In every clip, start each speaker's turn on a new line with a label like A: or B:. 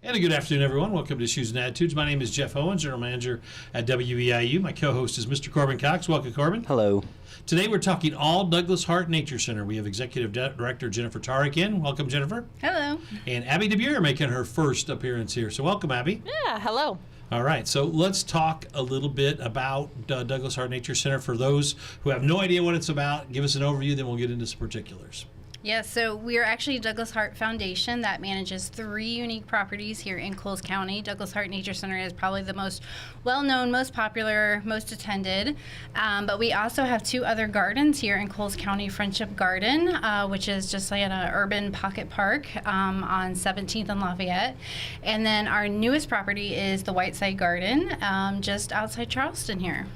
A: And a good afternoon, everyone. Welcome to Issues and Attitudes. My name is Jeff Owens, General Manager at WEIU. My co-host is Mr. Corbin Cox. Welcome, Corbin.
B: Hello.
A: Today we're talking all Douglas Hart Nature Center. We have Executive Director Jennifer Tariq in. Welcome, Jennifer.
C: Hello.
A: And Abby DeBuhr making her first appearance here. So welcome, Abby.
D: Yeah, hello.
A: All right, so let's talk a little bit about Douglas Hart Nature Center. For those who have no idea what it's about, give us an overview, then we'll get into some particulars.
C: Yes, so we are actually Douglas Hart Foundation that manages 3 unique properties here in Coles County. Douglas Hart Nature Center is probably the most well-known, most popular, most attended. But we also have 2 other gardens here in Coles County. Friendship Garden, which is just like an urban pocket park on 17th and Lafayette. And then our newest property is the Whiteside Garden, just outside Charleston here.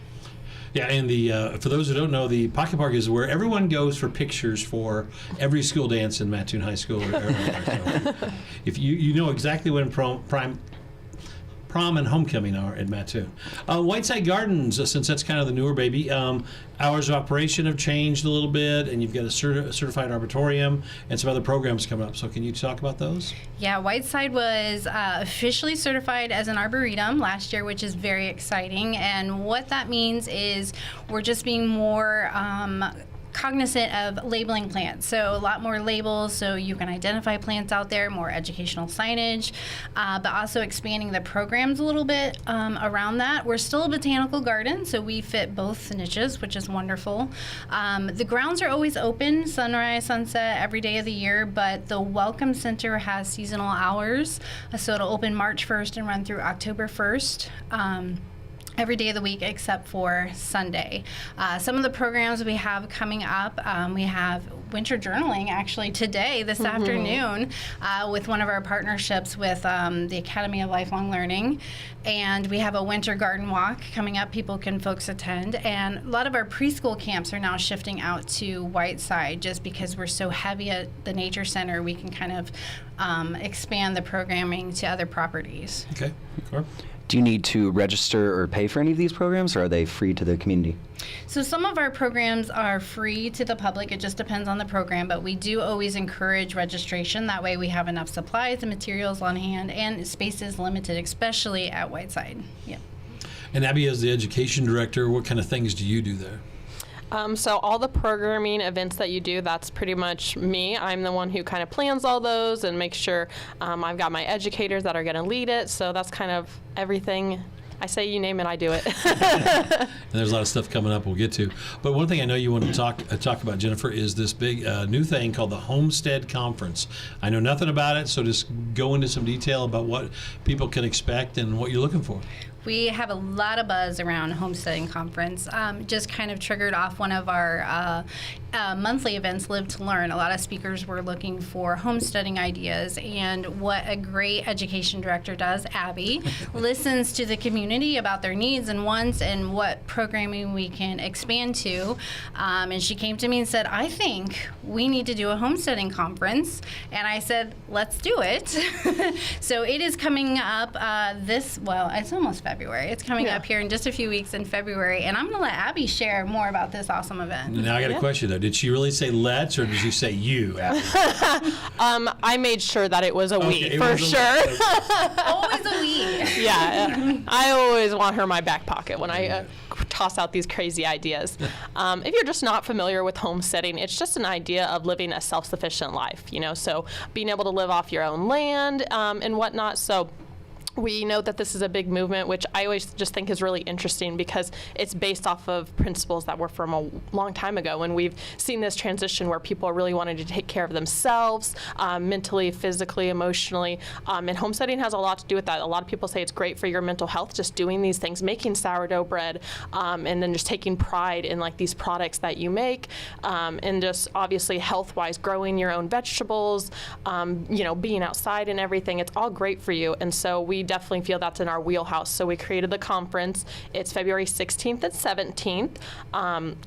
A: Yeah, and for those who don't know, the Pocket Park is where everyone goes for pictures for every school dance in Mattoon High School. If you know exactly when prom and homecoming are at Mattoon. Whiteside Gardens, since that's kind of the newer baby, hours of operation have changed a little bit, and you've got a certified arboretum and some other programs coming up. So can you talk about those?
C: Yeah, Whiteside was officially certified as an arboretum last year, which is very exciting. And what that means is we're just being more cognizant of labeling plants. So a lot more labels so you can identify plants out there, more educational signage, but also expanding the programs a little bit around that. We're still a botanical garden, so we fit both niches, which is wonderful. The grounds are always open, sunrise, sunset, every day of the year, but the Welcome Center has seasonal hours, so it'll open March 1st and run through October 1st. Every day of the week except for Sunday. Some of the programs we have coming up, we have winter journaling actually today, this afternoon, with one of our partnerships with the Academy of Lifelong Learning. And we have a winter garden walk coming up. Folks attend. And a lot of our preschool camps are now shifting out to Whiteside just because we're so heavy at the Nature Center. We can kind of expand the programming to other properties.
A: Okay, Cool.
B: Do you need to register or pay for any of these programs, or are they free to the community?
C: So some of our programs are free to the public. It just depends on the program, but we do always encourage registration. That way we have enough supplies and materials on hand, and space is limited, especially at Whiteside. Yep.
A: And Abby, as the education director, what kind of things do you do there?
D: So all the programming events that you do, that's pretty much me. I'm the one who kind of plans all those and makes sure I've got my educators that are going to lead it. So that's kind of everything. I say you name it, I do it.
A: And there's a lot of stuff coming up we'll get to. But one thing I know you want to talk about, Jennifer, is this big new thing called the Homestead Conference. I know nothing about it, so just go into some detail about what people can expect and what you're looking for.
C: We have a lot of buzz around Homesteading Conference. Just kind of triggered off one of our monthly events, Live to Learn. A lot of speakers were looking for homesteading ideas, and what a great education director does, Abby, listens to the community about their needs and wants and what programming we can expand to. And she came to me and said, I think we need to do a homesteading conference. And I said, let's do it. So it is coming up it's almost February. It's coming up here in just a few weeks in February, and I'm going to let Abby share more about this awesome event.
A: Now I got a question though. Did she really say let's, or did she say you, Abby?
D: I made sure that it was a we, for sure.
C: Always a we.
D: Yeah, I always want her in my back pocket when I toss out these crazy ideas. If you're just not familiar with homesteading, it's just an idea of living a self-sufficient life, so being able to live off your own land and whatnot. So we know that this is a big movement, which I always just think is really interesting because it's based off of principles that were from a long time ago. And we've seen this transition where people are really wanting to take care of themselves, mentally, physically, emotionally. And homesteading has a lot to do with that. A lot of people say it's great for your mental health, just doing these things, making sourdough bread, and then just taking pride in like these products that you make, and just obviously health-wise, growing your own vegetables, being outside and everything. It's all great for you. And so we definitely feel that's in our wheelhouse. So we created the conference. It's February 16th and 17th.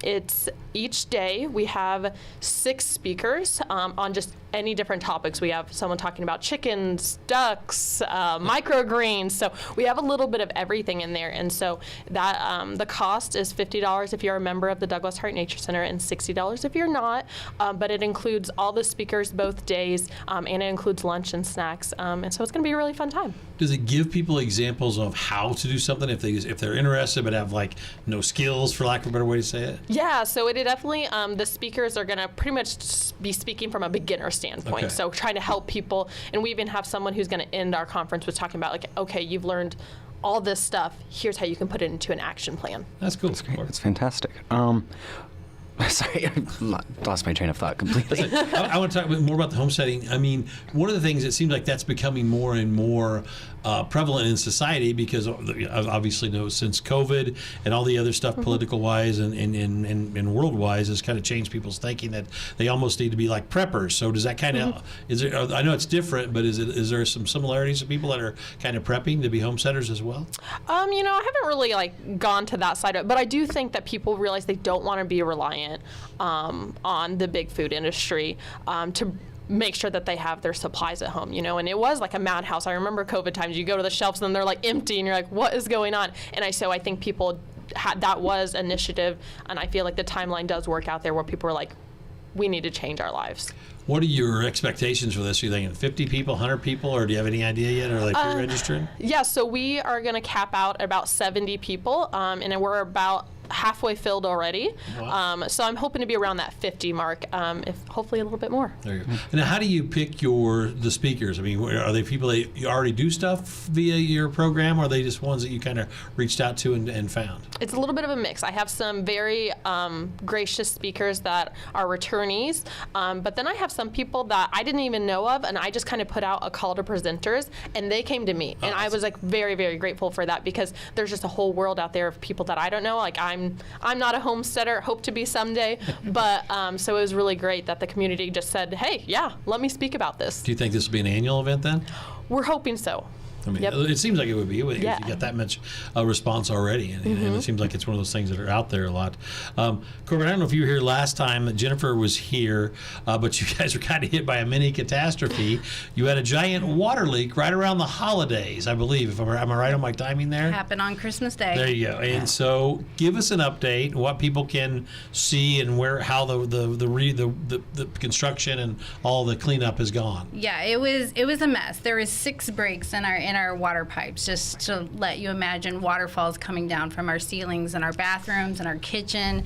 D: It's each day we have 6 speakers on just any different topics. We have someone talking about chickens, ducks, microgreens. So we have a little bit of everything in there. And so that the cost is $50 if you're a member of the Douglas Hart Nature Center and $60 if you're not. But it includes all the speakers both days, and it includes lunch and snacks. And so it's going to be a really fun time.
A: Does it give people examples of how to do something if they're interested but have like no skills, for lack of a better way to say it?
D: Yeah, so it definitely, the speakers are going to pretty much be speaking from a beginner standpoint.
A: Okay.
D: So trying to help people, and we even have someone who's going to end our conference with talking about, like, okay, you've learned all this stuff. Here's how you can put it into an action plan.
A: That's cool.
B: That's great. That's fantastic. Sorry, I lost my train of thought completely.
A: I want to talk a bit more about the homesteading. I mean, one of the things, it seems like that's becoming more and more prevalent in society because obviously, since COVID and all the other stuff, political-wise and world-wise, has kind of changed people's thinking that they almost need to be like preppers. So does that kind of, is there, I know it's different, but is there some similarities of people that are kind of prepping to be homesteaders as well?
D: I haven't really gone to that side of it, but I do think that people realize they don't want to be reliant on the big food industry to make sure that they have their supplies at home, and it was like a madhouse. I remember COVID times, you go to the shelves and they're like empty and you're like, what is going on? And I think people that was initiative, and I feel like the timeline does work out there where people are like, we need to change our lives.
A: What are your expectations for this? Are you thinking 50 people, 100 people, or do you have any idea yet? Or are they pre-registering?
D: Yeah, so we are going to cap out at about 70 people, and we're about halfway filled already.
A: Wow.
D: So I'm hoping to be around that 50 mark, if hopefully a little bit more.
A: There you go. And how do you pick the speakers? I mean, are they people that you already do stuff via your program, or are they just ones that you kind of reached out to and found?
D: It's a little bit of a mix. I have some very gracious speakers that are returnees, but then I have some people that I didn't even know of, and I just kind of put out a call to presenters, and they came to me. And I was very, very grateful for that, because there's just a whole world out there of people that I don't know. I'm not a homesteader, hope to be someday, but so it was really great that the community just said, hey, yeah, let me speak about this.
A: Do you think this will be an annual event then?
D: We're hoping so.
A: I mean,
D: Yep.
A: It seems like it would be if
D: Yeah.
A: you get that much response already, and it seems like it's one of those things that are out there a lot. Corbin, I don't know if you were here last time. Jennifer was here, but you guys were kind of hit by a mini catastrophe. You had a giant water leak right around the holidays, I believe. Am I right on my timing there?
C: Happened on Christmas Day.
A: There you go. And so, give us an update, what people can see, and how the construction and all the cleanup has gone.
C: Yeah, it was a mess. There was 6 breaks in our water pipes, just to let you imagine waterfalls coming down from our ceilings and our bathrooms and our kitchen.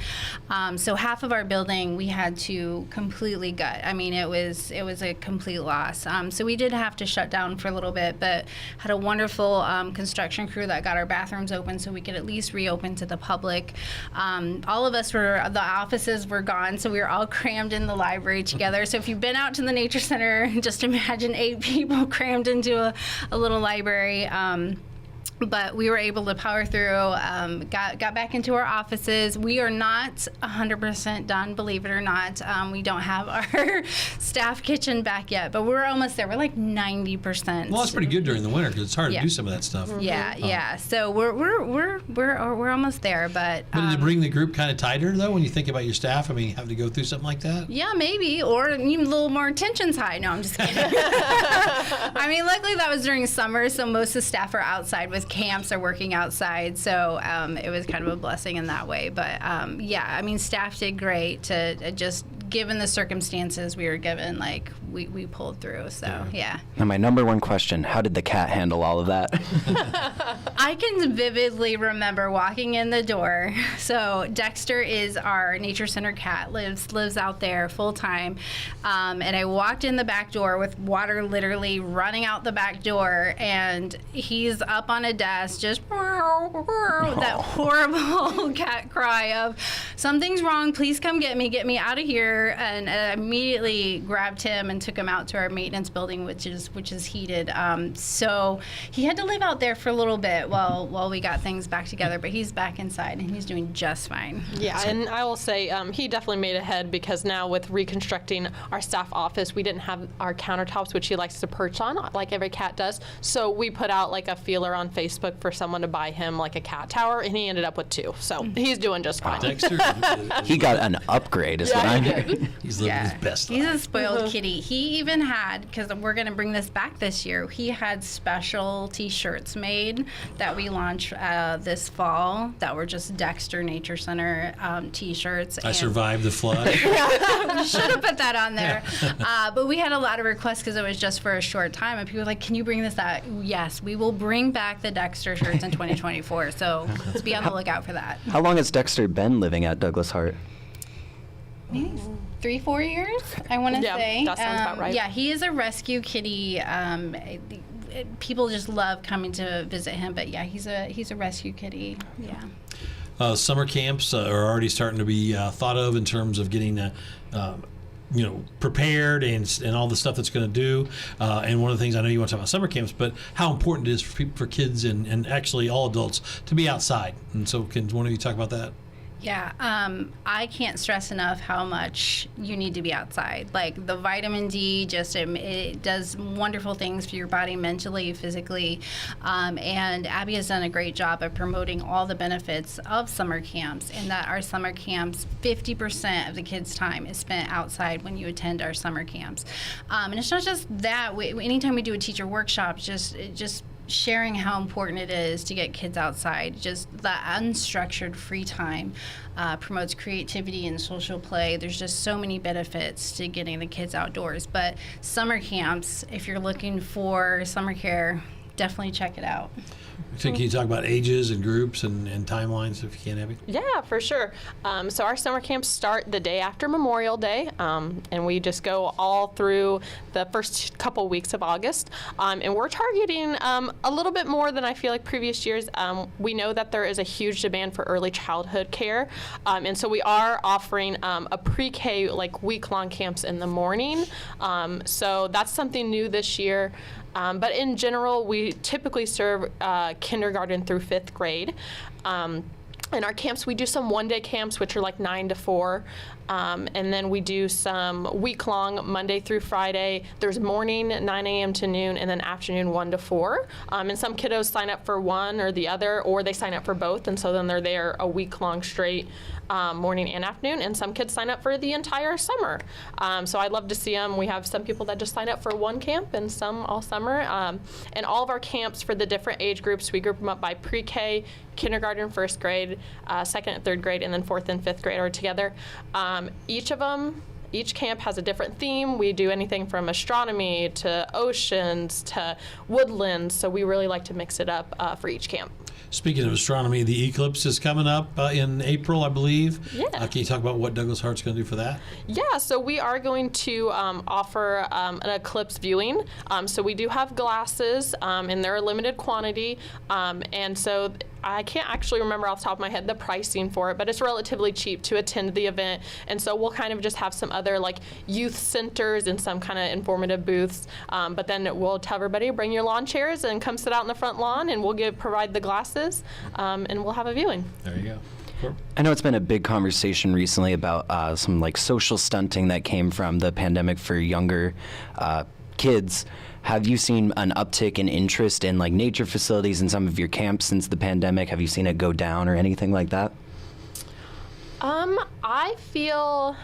C: So half of our building we had to completely gut. I mean, it was a complete loss. So we did have to shut down for a little bit, but had a wonderful construction crew that got our bathrooms open so we could at least reopen to the public. All of us the offices were gone, so we were all crammed in the library together. So if you've been out to the Nature Center, just imagine 8 people crammed into a little library. But we were able to power through, got back into our offices. We are not 100% done, believe it or not. We don't have our staff kitchen back yet, but we're almost there. We're like 90%.
A: Well, that's pretty good during the winter because it's hard to do some of that stuff.
C: Yeah. So we're almost there, but.
A: But did it bring the group kind of tighter though when you think about your staff? I mean, having to go through something like that.
C: Yeah, maybe, or even a little more tension's high. No, I'm just kidding. I mean, luckily that was during summer, so most of the staff are outside with camps are working outside, so it was kind of a blessing in that way. But yeah, I mean, staff did great to just given the circumstances we were given, like we pulled through. So yeah.
B: Now, my number one question: how did the cat handle all of that?
C: I can vividly remember walking in the door. So Dexter is our Nature Center cat, lives out there full time, and I walked in the back door with water literally running out the back door, and he's up on a desk just that horrible cat cry of something's wrong, please come get me out of here. And I immediately grabbed him and took him out to our maintenance building, which is heated. So he had to live out there for a little bit while we got things back together. But he's back inside and he's doing just fine.
D: Yeah, and I will say he definitely made ahead, because now with reconstructing our staff office, we didn't have our countertops, which he likes to perch on, like every cat does. So we put out like a feeler on Facebook for someone to buy him like a cat tower, and he ended up with 2. So he's doing just fine.
A: Dexter,
B: He got an upgrade, is what I'm hearing.
A: he's living his best
C: He's
A: life.
C: a spoiled kitty. He even had, because we're going to bring this back this year, he had special T-shirts made that we launched this fall that were just Dexter Nature Center T-shirts.
A: I survived the flood.
C: We should have put that on there. But we had a lot of requests because it was just for a short time. And people were like, can you bring this back? Yes, we will bring back the Dexter shirts in 2024. So let's be on the lookout for that.
B: How long has Dexter been living at Douglas Hart?
C: Maybe 3-4 years, I want to
D: Yeah,
C: say.
D: that sounds about right.
C: Yeah, he is a rescue kitty. People just love coming to visit him. But yeah, he's a rescue kitty. Yeah.
A: Summer camps are already starting to be thought of in terms of getting prepared and all the stuff that's going to do. And one of the things, I know you want to talk about summer camps, but how important it is for kids and actually all adults to be outside. And so can one of you talk about that?
C: Yeah, I can't stress enough how much you need to be outside. Like the vitamin D, just it does wonderful things for your body, mentally, physically. And Abby has done a great job of promoting all the benefits of summer camps, and that our summer camps, 50% of the kids' time is spent outside when you attend our summer camps. And it's not just that. Anytime we do a teacher workshop, just sharing how important it is to get kids outside. Just the unstructured free time promotes creativity and social play. There's just so many benefits to getting the kids outdoors. But summer camps, if you're looking for summer care, definitely check it out.
A: So can you talk about ages and groups and timelines if you can, Abby?
D: Yeah, for sure. So our summer camps start the day after Memorial Day, and we just go all through the first couple weeks of August. And we're targeting a little bit more than I feel like previous years. We know that there is a huge demand for early childhood care, and so we are offering a pre-K like week-long camps in the morning. So that's something new this year. But in general, we typically serve kindergarten through 5th grade. In our camps, we do some one-day camps, which are like 9 to 4. And then we do some week-long, Monday through Friday. There's morning, 9 a.m. to noon, and then afternoon, 1 to 4. And some kiddos sign up for one or the other, or they sign up for both, and so then they're there a week-long straight, morning and afternoon. And some kids sign up for the entire summer. So I'd love to see them. We have some people that just sign up for one camp and some all summer. And all of our camps for the different age groups, we group them up by pre-K, kindergarten, 1st grade, 2nd and 3rd grade, and then 4th and 5th grade are together. Each camp has a different theme. We do anything from astronomy to oceans to woodlands, so we really like to mix it up for each camp.
A: Speaking of astronomy, the eclipse is coming up in April, I believe.
D: Yeah.
A: Can you talk about what Douglas Hart's going to do for that?
D: Yeah, so we are going to offer an eclipse viewing. So we do have glasses, and they're a limited quantity. And so I can't actually remember off the top of my head the pricing for it, but it's relatively cheap to attend the event. And so we'll kind of just have some other like youth centers and some kind of informative booths. But then we'll tell everybody, bring your lawn chairs and come sit out in the front lawn, and we'll provide the glasses, and we'll have a viewing.
A: There you go. Cool.
B: I know it's been a big conversation recently about some like social stunting that came from the pandemic for younger kids. Have you seen an uptick in interest in like nature facilities in some of your camps since the pandemic? Have you seen it go down or anything like that?
D: I feel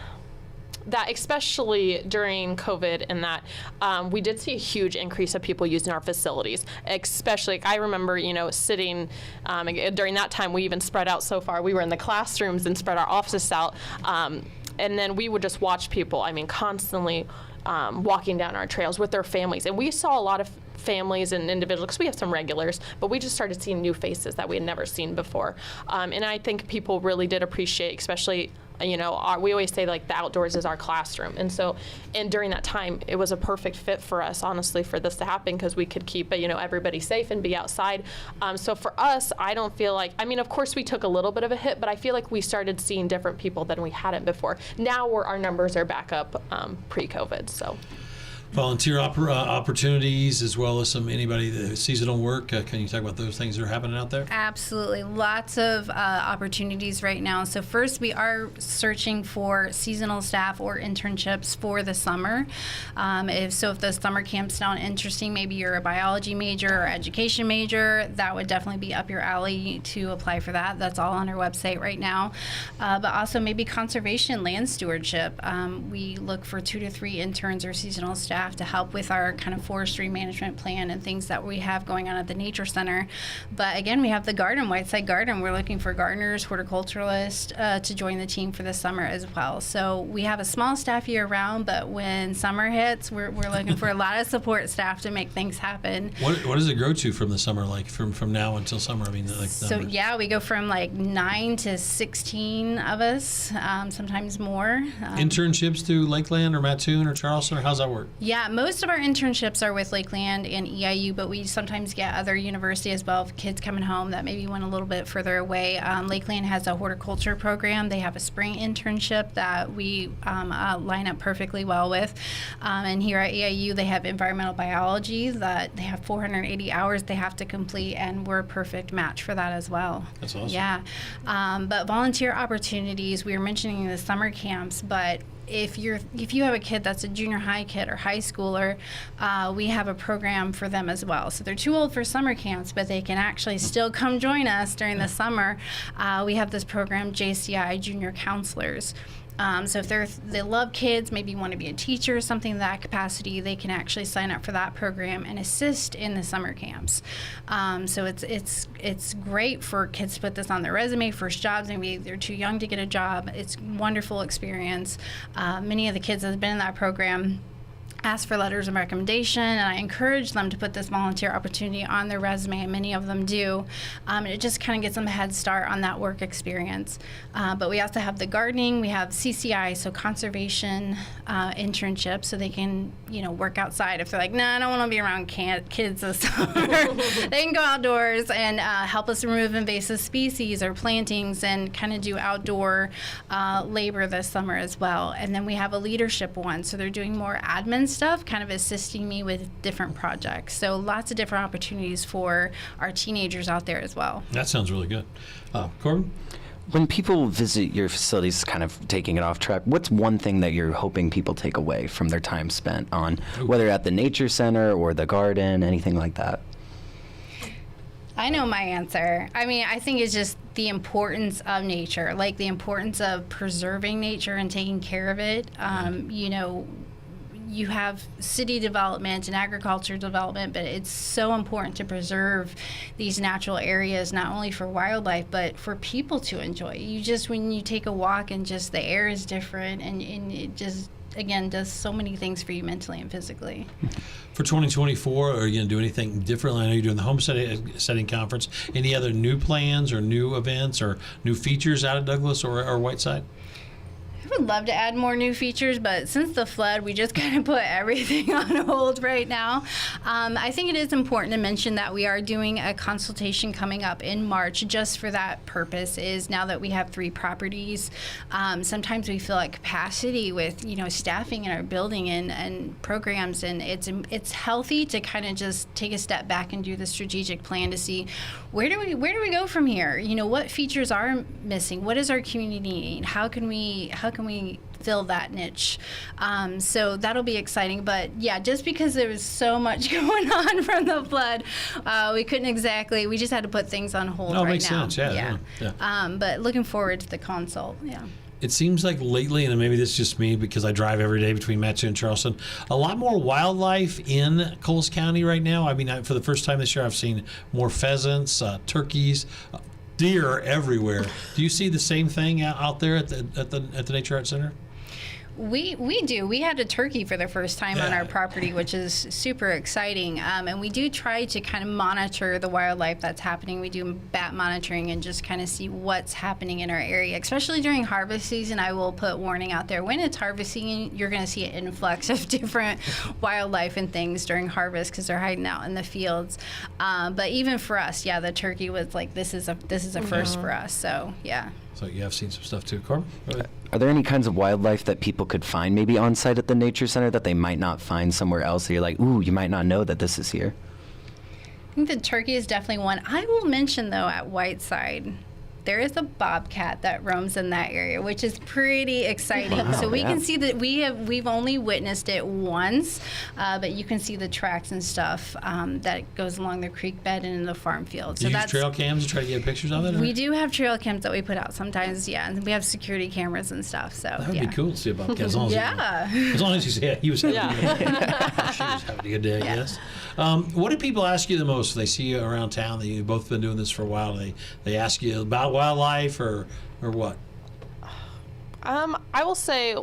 D: that especially during COVID and that we did see a huge increase of people using our facilities. Especially, I remember, sitting during that time, we even spread out so far. We were in the classrooms and spread our offices out. And then we would just watch people, constantly walking down our trails with their families. And we saw a lot of families and individuals, because we have some regulars, but we just started seeing new faces that we had never seen before. And I think people really did appreciate, especially, we always say like the outdoors is our classroom. And so, and during that time, it was a perfect fit for us, honestly, for this to happen, because we could keep, everybody safe and be outside. So for us, I don't feel like, of course we took a little bit of a hit, but I feel like we started seeing different people than we hadn't before. Now our numbers are back up pre-COVID, so.
A: volunteer opportunities, as well as some seasonal work. Can you talk about those things that are happening out there?
C: Absolutely. Lots of opportunities right now. So first, we are searching for seasonal staff or internships for the summer. If the summer camps sound interesting, maybe you're a biology major or education major, that would definitely be up your alley to apply for that. That's all on our website right now. But also maybe conservation, land stewardship. We look for 2 to 3 interns or seasonal staff to help with our kind of forestry management plan and things that we have going on at the Nature Center. But again, we have the garden, Whiteside Garden. We're looking for gardeners, horticulturalists to join the team for the summer as well. So we have a small staff year round, but when summer hits, we're looking for a lot of support staff to make things happen.
A: What does it grow to from the summer, like from now until summer? I mean,
C: we go from like 9 to 16 of us, sometimes more.
A: Internships through Lakeland or Mattoon or Charleston, or how's that work?
C: Yeah, most of our internships are with Lakeland and EIU, but we sometimes get other universities as well, kids coming home that maybe went a little bit further away. Lakeland has a horticulture program. They have a spring internship that we line up perfectly well with. And here at EIU, they have environmental biology that they have 480 hours they have to complete, and we're a perfect match for that as well.
A: That's awesome.
C: Yeah. But volunteer opportunities, we were mentioning the summer camps, but if you have a kid that's a junior high kid or high schooler, we have a program for them as well. So they're too old for summer camps, but they can actually still come join us during the summer. We have this program, JCI, Junior Counselors. So if they love kids, maybe want to be a teacher or something in that capacity, they can actually sign up for that program and assist in the summer camps. So it's great for kids to put this on their resume, first jobs. Maybe they're too young to get a job. It's a wonderful experience. Many of the kids that have been in that program ask for letters of recommendation, and I encourage them to put this volunteer opportunity on their resume, and many of them do. It just kind of gets them a head start on that work experience. But we also have the gardening, we have CCI, so conservation internships, so they can work outside. If they're like, I don't want to be around kids this summer, they can go outdoors and help us remove invasive species or plantings and kind of do outdoor labor this summer as well. And then we have a leadership one, so they're doing more admin stuff, kind of assisting me with different projects. So lots of different opportunities for our teenagers out there as well.
A: That sounds really good. Corbin?
B: When people visit your facilities, kind of taking it off track, what's one thing that you're hoping people take away from their time spent on, whether at the Nature Center or the garden, anything like that?
C: I know my answer. I mean, I think it's just the importance of nature, like the importance of preserving nature and taking care of it. You have city development and agriculture development, but it's so important to preserve these natural areas, not only for wildlife, but for people to enjoy. When you take a walk and just the air is different, and it just, again, does so many things for you mentally and physically.
A: For 2024, are you going to do anything differently? I know you're doing the homesteading conference. Any other new plans or new events or new features out at Douglas or Whiteside?
C: I would love to add more new features, but since the flood, we just kind of put everything on hold right now. I think it is important to mention that we are doing a consultation coming up in March just for that purpose. Is now that we have 3 properties, sometimes we feel at capacity with staffing in our building and programs, and it's healthy to kind of just take a step back and do the strategic plan to see where do we go from here. What features are missing? What does our community need? How can we fill that niche? So that'll be exciting. But yeah, just because there was so much going on from the flood, we just had to put things on hold right
A: makes
C: now.
A: Sense. Yeah.
C: But looking forward to the consult. Yeah.
A: It seems like lately, and maybe this is just me because I drive every day between Mattoon and Charleston, a lot more wildlife in Coles County right now. I mean, for the first time this year, I've seen more pheasants, turkeys, deer everywhere. Do you see the same thing out there at the Nature Art Center?
C: We do. We had a turkey for the first time on our property, which is super exciting. And we do try to kind of monitor the wildlife that's happening. We do bat monitoring and just kind of see what's happening in our area, especially during harvest season. I will put warning out there. When it's harvest season, you're going to see an influx of different wildlife and things during harvest because they're hiding out in the fields. But even for us, the turkey was like, this is a first for us. So, yeah.
A: So you have seen some stuff too. Corbin? Go ahead.
B: Are there any kinds of wildlife that people could find maybe on site at the nature center that they might not find somewhere else? That you're like, ooh, you might not know that this is here.
C: I think the turkey is definitely one. I will mention, though, at Whiteside, there is a bobcat that roams in that area, which is pretty exciting.
B: Wow,
C: so we
B: yeah.
C: can see that we've only witnessed it once, but you can see the tracks and stuff that goes along the creek bed and in the farm field.
A: Do you use trail cams to try to get pictures of it? Or?
C: We do have trail cams that we put out sometimes, yeah, and we have security cameras and stuff. So
A: That would be cool to see a bobcat. As long as
C: Yeah.
A: as long as you say he was having a good day. She was having a good day, I
C: Yeah.
A: guess. What do people ask you the most if they see you around town? That you've both been doing this for a while. They ask you about wildlife or what?
D: I will say,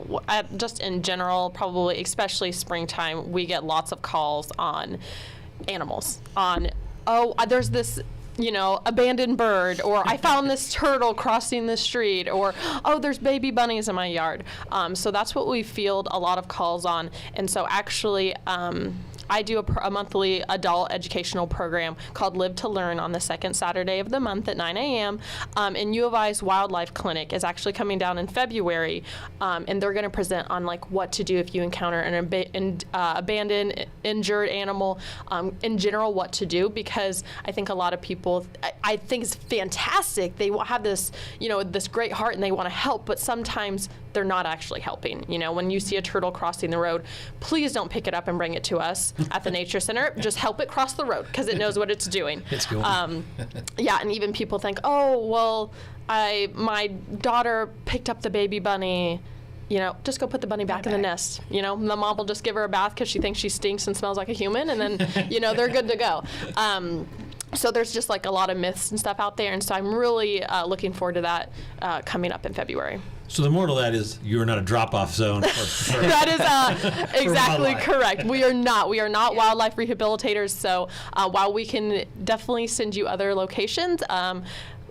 D: just in general, probably, especially springtime, we get lots of calls on animals. There's this, abandoned bird, or I found this turtle crossing the street, or, oh, there's baby bunnies in my yard. So that's what we field a lot of calls on. And so actually, I do a monthly adult educational program called Live to Learn on the second Saturday of the month at 9 a.m. And U of I's Wildlife Clinic is actually coming down in February, and they're going to present on like what to do if you encounter an abandoned, injured animal, in general what to do, because I think a lot of people, I think it's fantastic. They have this, this great heart and they want to help, but sometimes they're not actually helping. When you see a turtle crossing the road, please don't pick it up and bring it to us at the Nature Center. Just help it cross the road because it knows what it's doing.
A: It's going.
D: Yeah, and even people think, oh, well, my daughter picked up the baby bunny. Just go put the bunny back in the nest. The mom will just give her a bath because she thinks she stinks and smells like a human, and then, they're good to go. So there's just like a lot of myths and stuff out there, and so I'm really looking forward to that coming up in February.
A: So the moral of that is you're not a drop-off zone. For
D: That is exactly
A: wildlife.
D: correct. We are not wildlife rehabilitators. So while we can definitely send you other locations,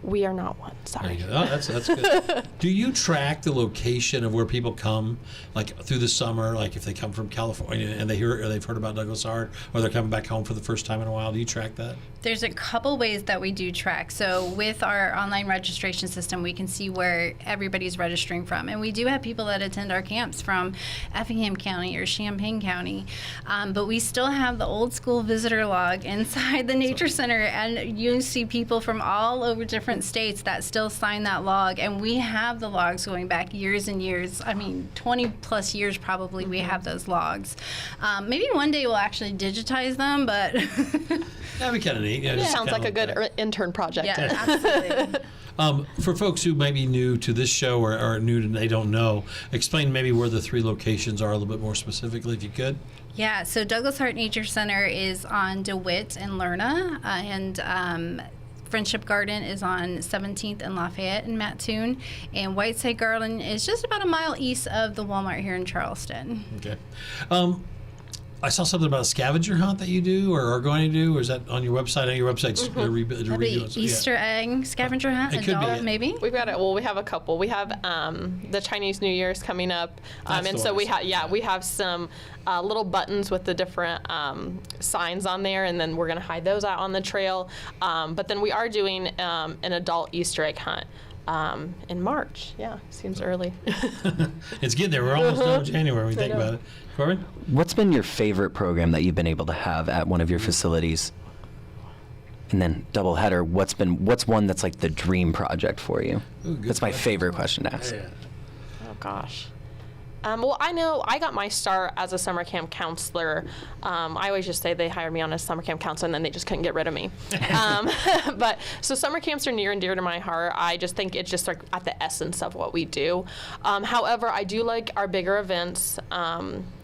D: we are not one.
A: There
D: Sorry.
A: you go. Oh, that's good. Do you track the location of where people come, like through the summer, like if they come from California and they've heard about Douglas Hart, or they're coming back home for the first time in a while? Do you track that?
C: There's a couple ways that we do track. So with our online registration system, we can see where everybody's registering from. And we do have people that attend our camps from Effingham County or Champaign County. But we still have the old school visitor log inside the Nature Center. And you see people from all over different states that still sign that log. And we have the logs going back years and years. 20 plus years probably we have those logs. Maybe one day we'll actually digitize them, but...
A: That'd be kind of neat. Yeah,
D: Sounds like a good intern project.
C: Yeah, absolutely.
A: For folks who might be new to this show or new to they don't know, explain maybe where the three locations are a little bit more specifically, if you could.
C: Yeah, so Douglas Hart Nature Center is on DeWitt and Lerna, and Friendship Garden is on 17th and Lafayette in Mattoon, and Whiteside Garden is just about a mile east of the Walmart here in Charleston.
A: Okay. I saw something about a scavenger hunt that you do or are going to do, or is that on your website? On your website's
C: That'd be Easter egg scavenger hunt,
A: It could be,
C: adult
A: yeah.
C: maybe?
D: We've got we have a couple. We have the Chinese New Year's coming up,
A: That's
D: and
A: the
D: so
A: one I
D: we
A: saw.
D: we have some little buttons with the different signs on there, and then we're gonna hide those out on the trail. But then we are doing an adult Easter egg hunt in March. Yeah, seems early.
A: It's getting there. We're almost done with January when we think
D: know.
A: about it. Corbin?
B: What's been your favorite program that you've been able to have at one of your facilities? And then doubleheader, what's one that's like the dream project for you?
A: Ooh, good
B: That's my
A: question.
B: favorite question to ask.
A: Yeah.
D: Oh gosh. Well, I know I got my start as a summer camp counselor. I always just say they hired me on as summer camp counselor and then they just couldn't get rid of me. But so summer camps are near and dear to my heart. I just think it's just like at the essence of what we do. However, I do like our bigger events.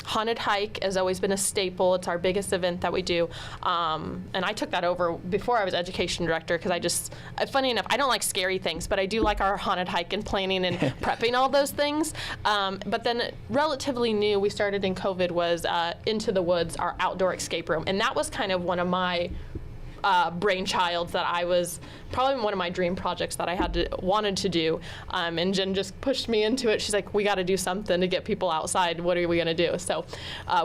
D: Haunted Hike has always been a staple. It's our biggest event that we do. And I took that over before I was education director because funny enough, I don't like scary things, but I do like our haunted hike and planning and prepping all those things. But then relatively new, we started in COVID, was Into the Woods, our outdoor escape room. And that was kind of one of my brainchilds that I was probably one of my dream projects that I wanted to do. And Jen just pushed me into it. She's like, we got to do something to get people outside. What are we going to do? So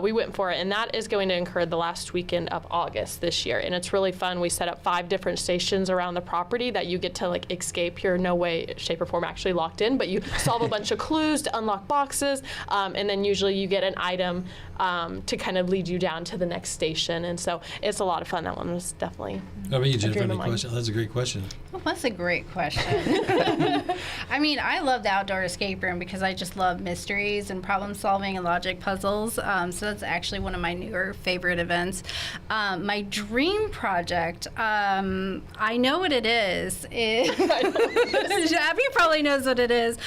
D: we went for it. And that is going to occur the last weekend of August this year. And it's really fun. We set up 5 different stations around the property that you get to like escape. You're no way, shape, or form actually locked in, but you solve a bunch of clues to unlock boxes. And then usually you get an item to kind of lead you down to the next station. And so it's a lot of fun. That one was definitely
A: How about you, Jennifer?
D: dream
A: Any
D: of mine.
A: question? That's a great question.
C: Well, that's a great question. I mean, I love the outdoor escape room because I just love mysteries and problem solving and logic puzzles. So that's actually one of my newer favorite events. My dream project, I know what it is. Abby probably knows what it is.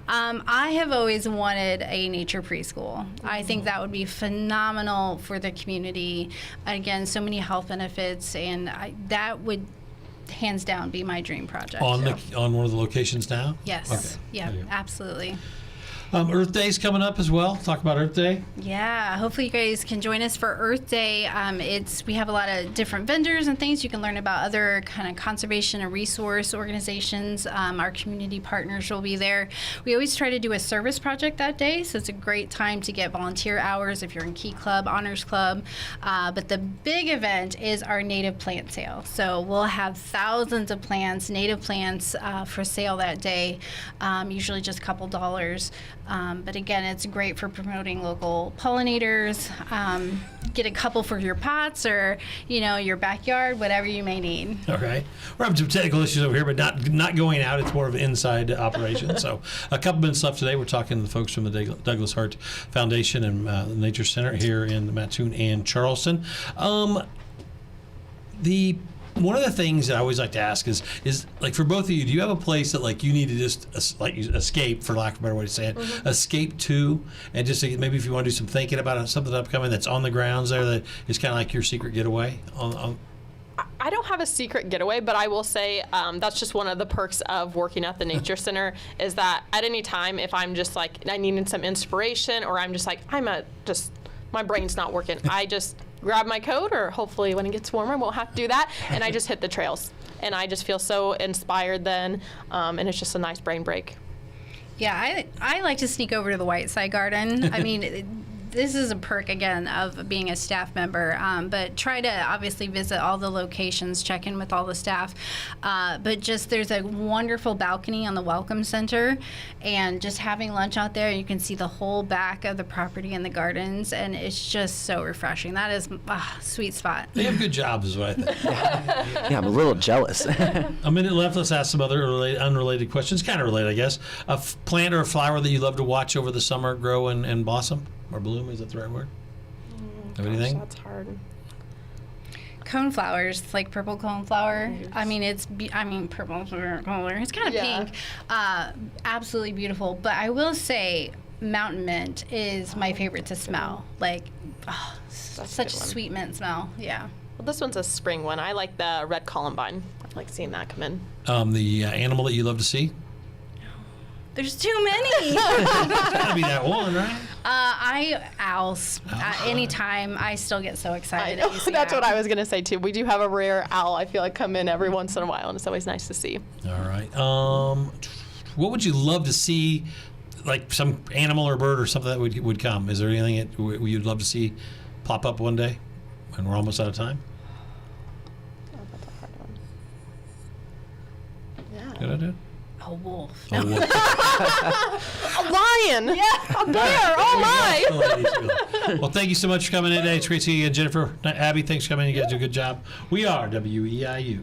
C: I have always wanted a nature preschool. I think that would be phenomenal for the community. Again, so many health benefits, and that would hands down be my dream project.
A: On one of the locations now?
C: Yes.
A: Okay.
C: Yeah,
A: There you go.
C: absolutely.
A: Earth Day's coming up as well. Talk about Earth Day.
C: Yeah, hopefully you guys can join us for Earth Day. We have a lot of different vendors and things. You can learn about other kind of conservation and resource organizations. Our community partners will be there. We always try to do a service project that day, so it's a great time to get volunteer hours if you're in Key Club, Honors Club. But the big event is our native plant sale. So we'll have thousands of plants, native plants for sale that day, usually just a couple dollars. But again, it's great for promoting local pollinators. Get a couple for your pots or, your backyard, whatever you may need.
A: Okay. We're having some technical issues over here, but not going out. It's more of an inside operation. So a couple minutes left today. We're talking to the folks from the Douglas Hart Foundation and the Nature Center here in Mattoon and Charleston. One of the things that I always like to ask is like for both of you, do you have a place that like you need to just escape, for lack of a better way to say it, escape to, and just maybe if you want to do some thinking about something upcoming that's on the grounds there that is kind of like your secret getaway?
D: I don't have a secret getaway, but I will say that's just one of the perks of working at the Nature Center is that at any time, if I'm just like, I needed some inspiration or I'm just like, my brain's not working, I just grab my coat, or hopefully when it gets warmer, I won't have to do that, and I just hit the trails. And I just feel so inspired then, and it's just a nice brain break.
C: Yeah, I like to sneak over to the Whiteside Garden. I mean, this is a perk, again, of being a staff member, but try to obviously visit all the locations, check in with all the staff. But just there's a wonderful balcony on the Welcome Center, and just having lunch out there, you can see the whole back of the property and the gardens, and it's just so refreshing. That is a sweet spot.
A: They have good jobs, is what I think.
B: Yeah, I'm a little jealous.
A: A minute left. Let's ask some other unrelated questions. Kind of related, I guess. A plant or a flower that you love to watch over the summer grow and blossom? Or bloom, is that the right word? Have anything?
D: That's hard.
C: Cone flowers, like purple cone flower. I mean, purple color. It's kind of pink. Absolutely beautiful. But I will say, mountain mint is my favorite to smell. Like, such a sweet mint smell. Yeah.
D: Well, this one's a spring one. I like the red columbine. I like seeing that come in.
A: The animal that you love to see?
C: There's too many.
A: It's gotta be that one, right?
C: Owls. Anytime, I still get so
D: I
C: excited.
D: know. That's what I was going to say, too. We do have a rare owl, I feel like, come in every once in a while, and it's always nice to see.
A: All right. What would you love to see, like some animal or bird or something that would come? Is there anything that you'd love to see pop up one day? And we're almost out of time.
D: Oh, that's a hard one. Yeah.
A: Good idea.
C: A wolf.
A: Oh, well.
D: A lion! Yeah, a bear! Oh, my!
A: Well, thank you so much for coming in today. It's great to see you again, Jennifer. Abby, thanks for coming in. You guys do a good job. We are WEIU.